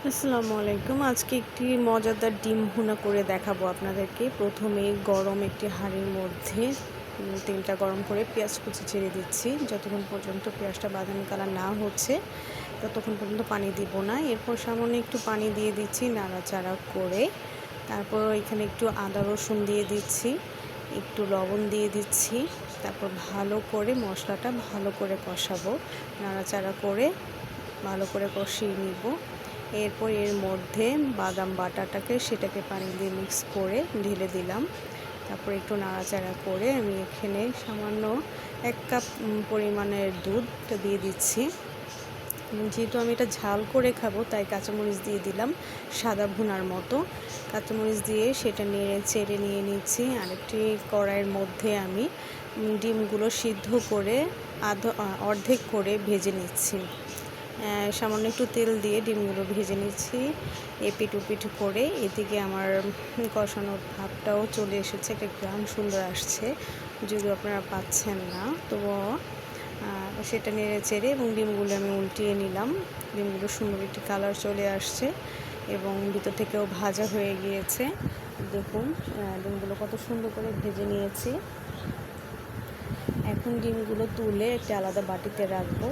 আসসালামু আলাইকুম। আজকে একটি মজাদার ডিম ভুনা করে দেখাবো আপনাদেরকে। প্রথমে গরম একটি হাঁড়ির মধ্যে তেলটা গরম করে পেঁয়াজ কুচি ছেড়ে দিচ্ছি। যতক্ষণ পর্যন্ত পেঁয়াজটা বাদামি কালার না হচ্ছে ততক্ষণ পর্যন্ত পানি দিব না। এরপর সামান্য একটু পানি দিয়ে দিচ্ছি নাড়াচাড়া করে। তারপর এখানে একটু আদা রসুন দিয়ে দিচ্ছি, একটু লবণ দিয়ে দিচ্ছি। তারপর ভালো করে মশলাটা ভালো করে কষাবো, নাড়াচাড়া করে ভালো করে কষিয়ে নিব। এরপর এর মধ্যে বাদাম বাটাটাকে সেটাকে পানি দিয়ে মিক্স করে ঢেলে দিলাম। তারপর একটু নাড়াচাড়া করে আমি এখানে সামান্য 1 কাপ পরিমাণের দুধটা দিয়ে দিচ্ছি। যেহেতু আমি এটা ঝাল করে খাবো তাই কাঁচামরিচ দিয়ে দিলাম সাদা ভুনার মতো। কাঁচামরিচ দিয়ে সেটা নেড়ে চেড়ে নিয়ে নিচ্ছি। আরেকটি কড়াইয়ের মধ্যে আমি ডিমগুলো সিদ্ধ করে অর্ধেক করে ভেজে নিচ্ছি। সামান্য একটু তেল দিয়ে ডিমগুলো ভেজে নিচ্ছি এপিট ওপিট করে। এদিকে আমার কষানোর ভাবটাও চলে এসেছে, একটা গ্রাম সুন্দর আসছে, যদিও আপনারা পাচ্ছেন না, তবুও সেটা নেড়ে চেড়ে এবং ডিমগুলো আমি উল্টিয়ে নিলাম। ডিমগুলো সুন্দর একটি কালার চলে আসছে এবং ভিতর থেকেও ভাজা হয়ে গিয়েছে। দেখুন ডিমগুলো কত সুন্দর করে ভেজে নিয়েছি। এখন ডিমগুলো তুলে একটা আলাদা বাটিতে রাখবো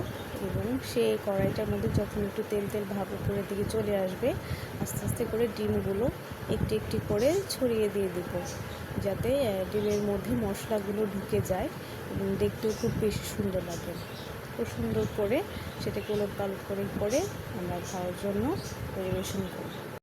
এবং সেই কড়াইটার মধ্যে যখন একটু তেল তেল ভাব উপরের দিকে চলে আসবে আস্তে আস্তে করে ডিমগুলো একটি একটি করে ছড়িয়ে দিয়ে দেব, যাতে ডিমের মধ্যে মশলাগুলো ঢুকে যায় এবং দেখতেও খুব বেশি সুন্দর লাগে। খুব সুন্দর করে সেটাকে উলট পালট করে আমরা খাওয়ার জন্য পরিবেশন করব।